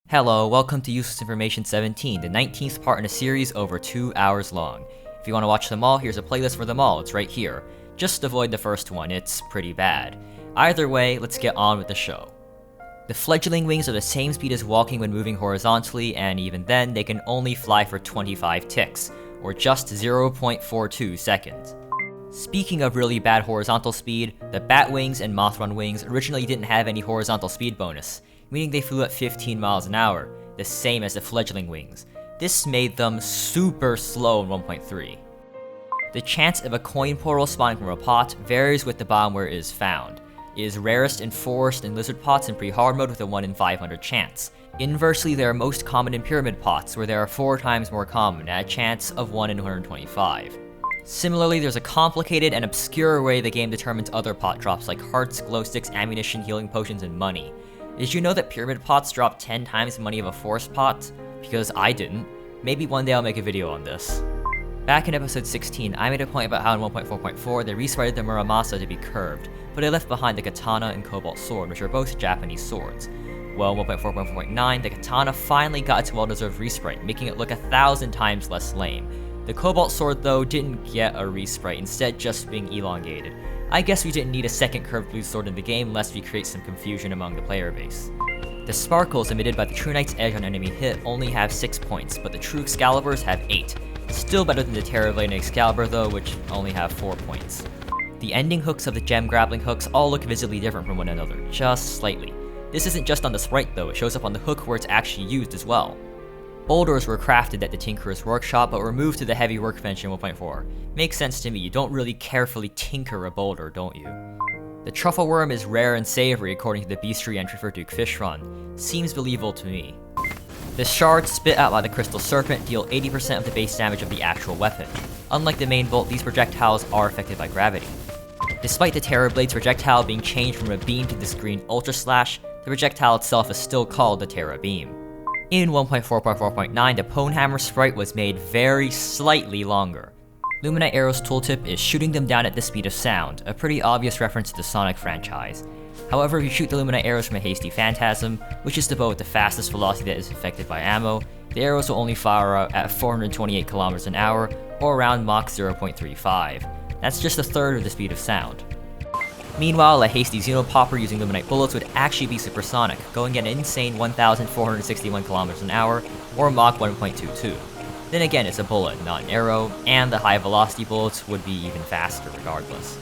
Hello, welcome to Useless Information 17, the 19th part in a series over 2 hours long. If you want to watch them all, here's a playlist for them all, it's right here. Just avoid the first one, it's pretty bad. Either way, let's get on with the show. The fledgling wings are the same speed as walking when moving horizontally, and even then, they can only fly for 25 ticks, or just 0.42 seconds. Speaking of really bad horizontal speed, the bat wings and mothron wings originally didn't have any horizontal speed bonus, meaning they flew at 15 miles an hour, the same as the fledgling wings. This made them super slow in 1.3. The chance of a coin portal spawning from a pot varies with the biome where it is found. It is rarest in forest and lizard pots in pre-hard mode with a 1 in 500 chance. Inversely, they are most common in pyramid pots, where they are 4 times more common at a chance of 1 in 125. Similarly, there's a complicated and obscure way the game determines other pot drops like hearts, glow sticks, ammunition, healing potions, and money. Did you know that pyramid pots drop 10 times the money of a forest pot? Because I didn't. Maybe one day I'll make a video on this. Back in episode 16, I made a point about how in 1.4.4 they restarted the Muramasa to be curved, but they left behind the katana and cobalt sword, which are both Japanese swords. Well, in 1.4.4.9, the katana finally got its well-deserved resprite, making it look 1,000 times less lame. The cobalt sword, though, didn't get a resprite, instead just being elongated. I guess we didn't need a second curved blue sword in the game lest we create some confusion among the player base. The sparkles emitted by the True Knight's edge on enemy hit only have 6 points, but the True Excaliburs have 8. Still better than the Terra Blade and Excalibur though, which only have 4 points. The ending hooks of the gem grappling hooks all look visibly different from one another, just slightly. This isn't just on the sprite though, it shows up on the hook where it's actually used as well. Boulders were crafted at the Tinkerer's workshop, but were moved to the heavy workbench in 1.4. Makes sense to me, you don't really carefully tinker a boulder, don't you? The truffle worm is rare and savory according to the bestiary entry for Duke Fishron. Seems believable to me. The shards spit out by the crystal serpent deal 80% of the base damage of the actual weapon. Unlike the main bolt, these projectiles are affected by gravity. Despite the Terror Blade's projectile being changed from a beam to this green Ultra Slash, the projectile itself is still called the Terra Beam. In 1.4.4.9, the Pwn Hammer sprite was made very slightly longer. Luminite Arrow's tooltip is shooting them down at the speed of sound, a pretty obvious reference to the Sonic franchise. However, if you shoot the Luminite Arrows from a Hasty Phantasm, which is the bow with the fastest velocity that is affected by ammo, the arrows will only fire out at 428 km an hour, or around Mach 0.35. That's just a third of the speed of sound. Meanwhile, a hasty Xenopopper using Luminite bullets would actually be supersonic, going at an insane 1,461 km an hour, or Mach 1.22. Then again, it's a bullet, not an arrow, and the high velocity bullets would be even faster regardless.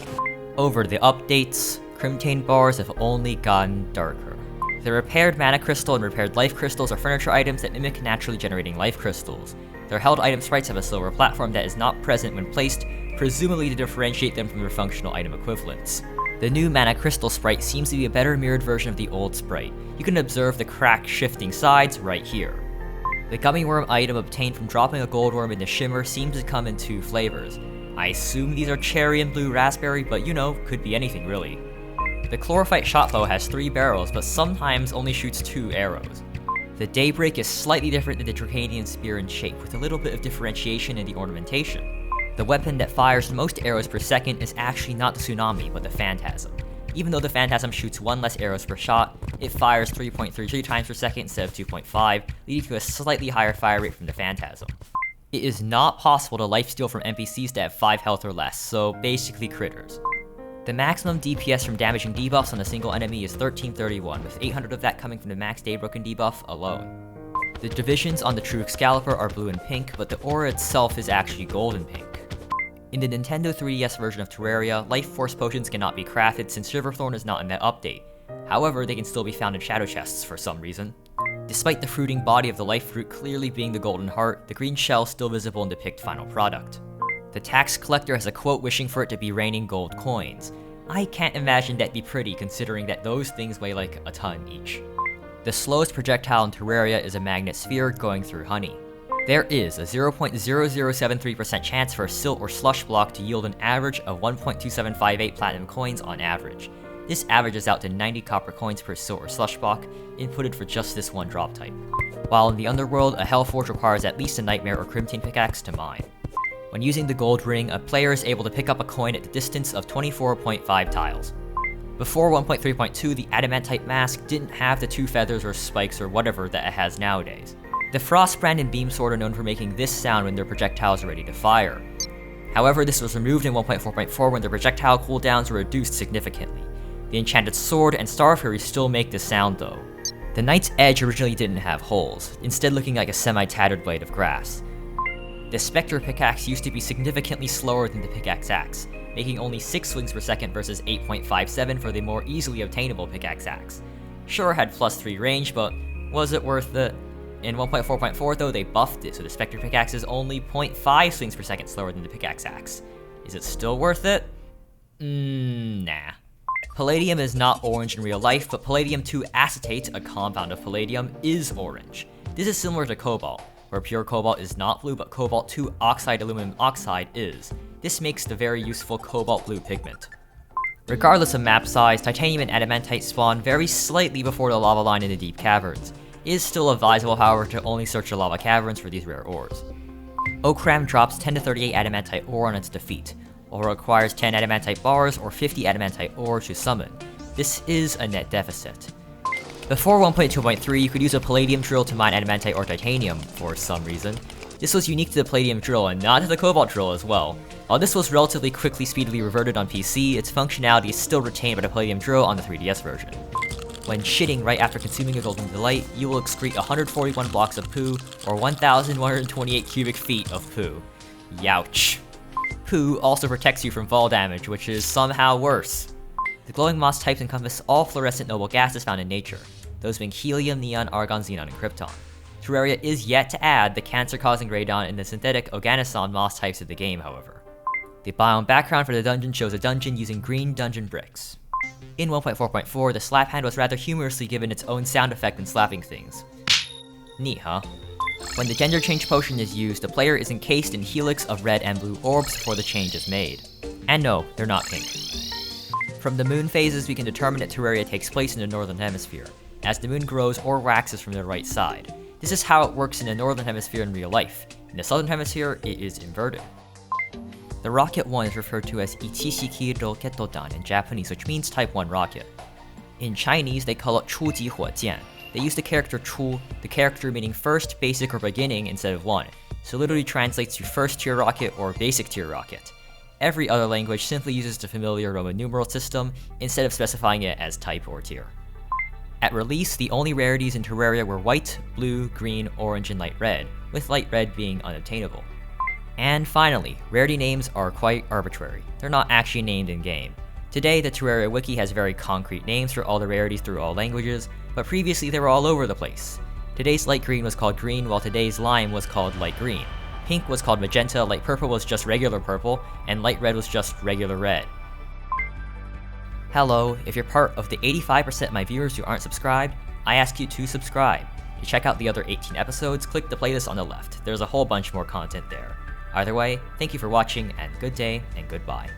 Over the updates, Crimtane bars have only gotten darker. The repaired mana crystal and repaired life crystals are furniture items that mimic naturally generating life crystals. Their held item sprites have a silver platform that is not present when placed, presumably to differentiate them from their functional item equivalents. The new mana crystal sprite seems to be a better mirrored version of the old sprite. You can observe the crack shifting sides right here. The gummy worm item obtained from dropping a gold worm in the shimmer seems to come in 2 flavors. I assume these are cherry and blue raspberry, but you know, could be anything really. The chlorophyte shotbow has 3 barrels, but sometimes only shoots 2 arrows. The Daybreak is slightly different than the Draconian spear in shape, with a little bit of differentiation in the ornamentation. The weapon that fires the most arrows per second is actually not the Tsunami, but the Phantasm. Even though the Phantasm shoots 1 less arrows per shot, it fires 3.33 times per second instead of 2.5, leading to a slightly higher fire rate from the Phantasm. It is not possible to lifesteal from NPCs that have 5 health or less, so basically critters. The maximum DPS from damaging debuffs on a single enemy is 1331, with 800 of that coming from the max Daybroken debuff alone. The divisions on the True Excalibur are blue and pink, but the aura itself is actually gold and pink. In the Nintendo 3DS version of Terraria, Life Force potions cannot be crafted since Silverthorn is not in that update. However, they can still be found in shadow chests for some reason. Despite the fruiting body of the life fruit clearly being the golden heart, the green shell is still visible in the picked final product. The tax collector has a quote wishing for it to be raining gold coins. I can't imagine that'd be pretty considering that those things weigh like a ton each. The slowest projectile in Terraria is a magnet sphere going through honey. There is a 0.0073% chance for a silt or slush block to yield an average of 1.2758 platinum coins on average. This averages out to 90 copper coins per silt or slush block, inputted for just this one drop type. While in the underworld, a Hellforge requires at least a Nightmare or Crimtane pickaxe to mine. When using the gold ring, a player is able to pick up a coin at the distance of 24.5 tiles. Before 1.3.2, the adamantite mask didn't have the 2 feathers or spikes or whatever that it has nowadays. The Frostbrand and Beam Sword are known for making this sound when their projectiles are ready to fire. However, this was removed in 1.4.4 when the projectile cooldowns were reduced significantly. The Enchanted Sword and Star Fury still make this sound though. The Knight's Edge originally didn't have holes, instead looking like a semi-tattered blade of grass. The Spectre Pickaxe used to be significantly slower than the Pickaxe Axe, making only 6 swings per second versus 8.57 for the more easily obtainable Pickaxe Axe. Sure, had +3 range, but was it worth it? In 1.4.4 though, they buffed it, so the Spectre Pickaxe is only 0.5 swings per second slower than the Pickaxe Axe. Is it still worth it? Nah. Palladium is not orange in real life, but palladium 2 acetate, a compound of palladium, is orange. This is similar to cobalt, where pure cobalt is not blue, but cobalt 2 oxide aluminum oxide is. This makes the very useful cobalt blue pigment. Regardless of map size, titanium and adamantite spawn very slightly before the lava line in the deep caverns. It is still advisable, however, to only search the lava caverns for these rare ores. Okram drops 10 to 38 adamantite ore on its defeat, or requires 10 adamantite bars or 50 adamantite ore to summon. This is a net deficit. Before 1.2.3, you could use a palladium drill to mine adamantite or titanium, for some reason. This was unique to the palladium drill and not to the cobalt drill as well. While this was relatively quickly speedily reverted on PC, its functionality is still retained by the palladium drill on the 3DS version. When shitting right after consuming a golden delight, you will excrete 141 blocks of poo, or 1,128 cubic feet of poo. Youch. Poo also protects you from fall damage, which is somehow worse. The glowing moss types encompass all fluorescent noble gases found in nature, those being helium, neon, argon, xenon, and krypton. Terraria is yet to add the cancer-causing radon and the synthetic Oganesson moss types of the game, however. The biome background for the dungeon shows a dungeon using green dungeon bricks. In 1.4.4, the slap hand was rather humorously given its own sound effect when slapping things. Neat, huh? When the gender change potion is used, the player is encased in helix of red and blue orbs before the change is made. And no, they're not pink. From the moon phases, we can determine that Terraria takes place in the northern hemisphere, as the moon grows or waxes from the right side. This is how it works in the northern hemisphere in real life. In the southern hemisphere, it is inverted. The Rocket 1 is referred to as Ichishiki Roketodan in Japanese, which means Type 1 rocket. In Chinese, they call it Chuji Huojian. They use the character Chu, the character meaning first, basic, or beginning instead of 1, so literally translates to first tier rocket or basic tier rocket. Every other language simply uses the familiar Roman numeral system instead of specifying it as type or tier. At release, the only rarities in Terraria were white, blue, green, orange, and light red, with light red being unobtainable. And finally, rarity names are quite arbitrary. They're not actually named in-game. Today, the Terraria wiki has very concrete names for all the rarities through all languages, but previously they were all over the place. Today's light green was called green, while today's lime was called light green. Pink was called magenta, light purple was just regular purple, and light red was just regular red. Hello, if you're part of the 85% of my viewers who aren't subscribed, I ask you to subscribe. To check out the other 18 episodes, click the playlist on the left. There's a whole bunch more content there. Either way, thank you for watching, and good day, and goodbye.